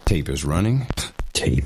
Tape is running. Tape.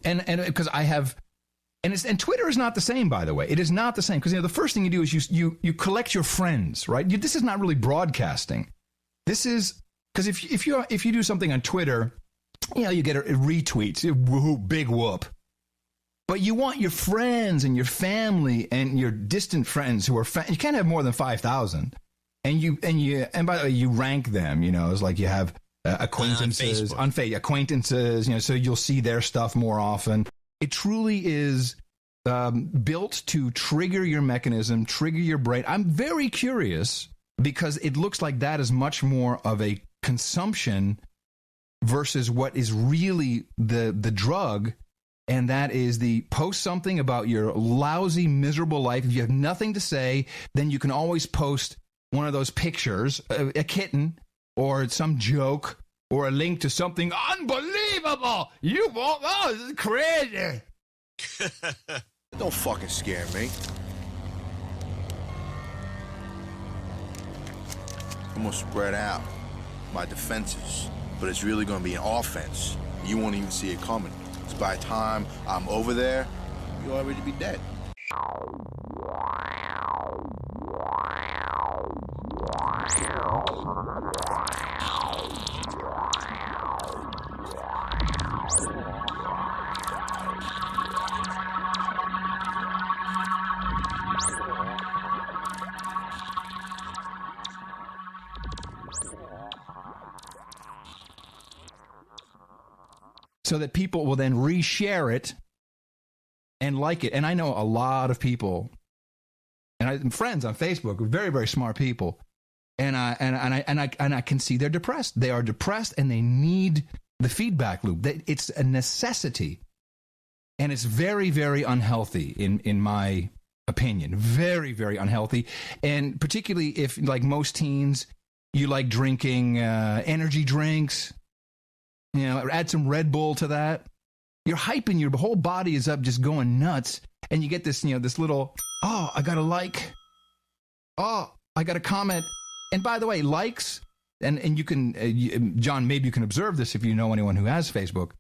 And because I have, and Twitter is not the same, by the way. It is not the same because the first thing you do is you collect your friends, right? This is not really broadcasting. This is because if you do something on Twitter, you get a retweets, woohoo, big whoop. But you want your friends and your family and your distant friends who are you can't have more than 5,000, and by the way, you rank them. It's like you have acquaintances acquaintances. So you'll see their stuff more often. It truly is built to trigger your mechanism, trigger your brain. I'm very curious because it looks like that is much more of a consumption versus what is really the drug. And that is the post something about your lousy, miserable life. If you have nothing to say, then you can always post one of those pictures, a kitten, or some joke, or a link to something unbelievable. This is crazy. Don't fucking scare me. I'm gonna spread out my defenses, but it's really gonna be an offense. You won't even see it coming. Because by the time I'm over there, you'll already be dead. So that people will then reshare it and like it. And I know a lot of people, and friends on Facebook, very, very smart people, and I can see they're depressed. They are depressed, and they need the feedback loop. It's a necessity, and it's very, very unhealthy in my opinion. Very, very unhealthy, and particularly if, like most teens, you like drinking energy drinks. Add some Red Bull to that. You're hyping, your whole body is up, just going nuts, and you get this, this little, I got a like, I got a comment. And by the way, likes, and you can, John, maybe you can observe this if you know anyone who has Facebook.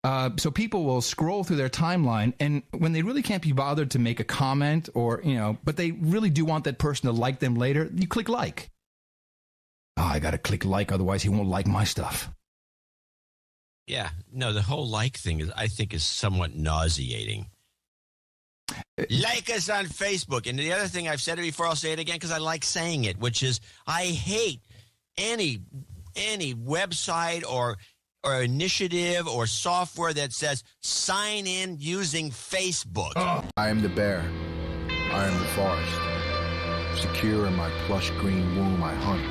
So people will scroll through their timeline, and when they really can't be bothered to make a comment or, but they really do want that person to like them later, you click like. I got to click like, otherwise he won't like my stuff. Yeah, no, the whole like thing I think is somewhat nauseating. Like us on Facebook. And the other thing, I've said it before, I'll say it again because I like saying it, which is I hate any website or initiative or software that says sign in using Facebook. I am the bear. I am the forest. Secure in my plush green womb I hunt.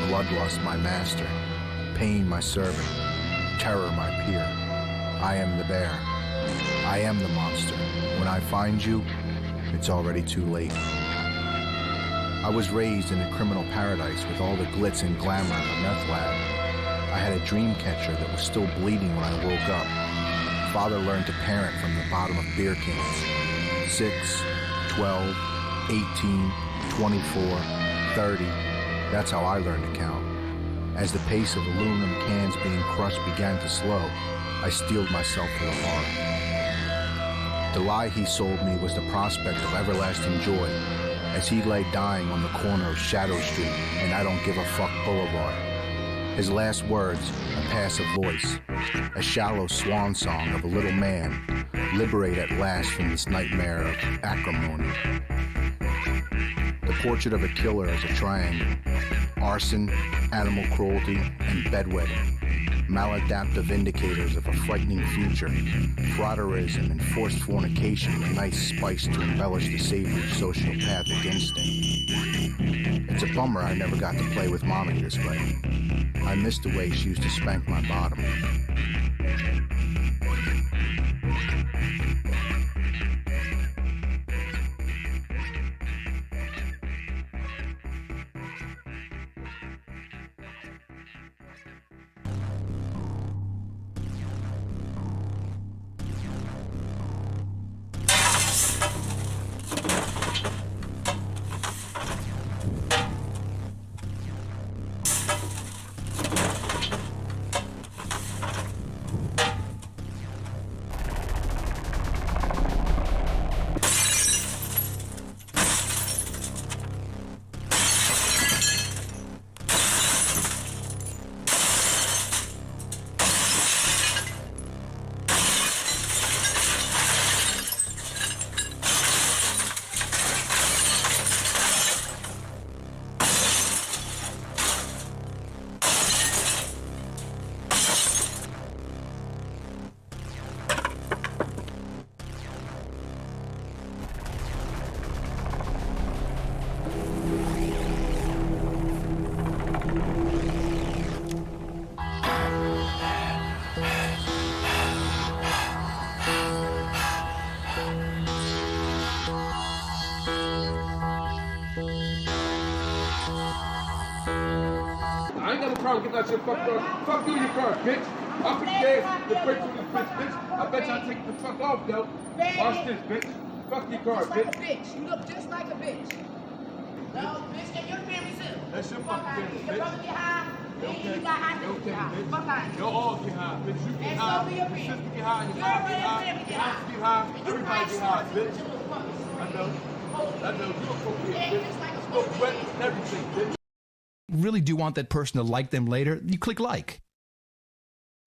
Bloodlust my master. Pain my servant. Terror my peer. I am the bear. I am the monster. When I find you, it's already too late. I was raised in a criminal paradise with all the glitz and glamour of a meth lab. I had a dream catcher that was still bleeding when I woke up. Father learned to parent from the bottom of beer cans. 6, 12, 18, 24, 30. That's how I learned to count. As the pace of aluminum cans being crushed began to slow, I steeled myself for the horror. The lie he sold me was the prospect of everlasting joy, as he lay dying on the corner of Shadow Street and I Don't Give a Fuck Boulevard. His last words, a passive voice, a shallow swan song of a little man, liberate at last from this nightmare of acrimony. The portrait of a killer is a triangle: arson, animal cruelty, and bedwetting. Maladaptive indicators of a frightening future. Frauderism and forced fornication, a nice spice to embellish the savory sociopathic instinct. It's a bummer I never got to play with Mommy this way. I missed the way she used to spank my bottom. I ain't got no problem getting that shit fucked up. Fuck you in your car, bitch. I'll put the gas, the brakes on this bitch. I bet y'all take the fuck off, though. Watch this, bitch. Fuck your car, Just like a bitch. bitch. You look just like a bitch. No, bitch, and your family too. That's your Fuck fucking out family, here. Your bitch. brother get high, then you got high, then you get high. bitch. Fuck out here. Y'all all get high, bitch. You get And high. so be your Your family. sister get high. Your Your mom get high. family get Your high. aunts get high. And you Everybody probably get high, smoke bitch. too, little fuckers. I know. I know. You a cokehead, Yeah, bitch. just like a Smoke cokehead. wet and everything, bitch. Really do want that person to like them later, you click like.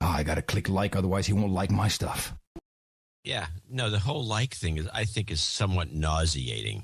Oh, I gotta click like, otherwise he won't like my stuff. Yeah, no, the whole like thing is, I think, is somewhat nauseating.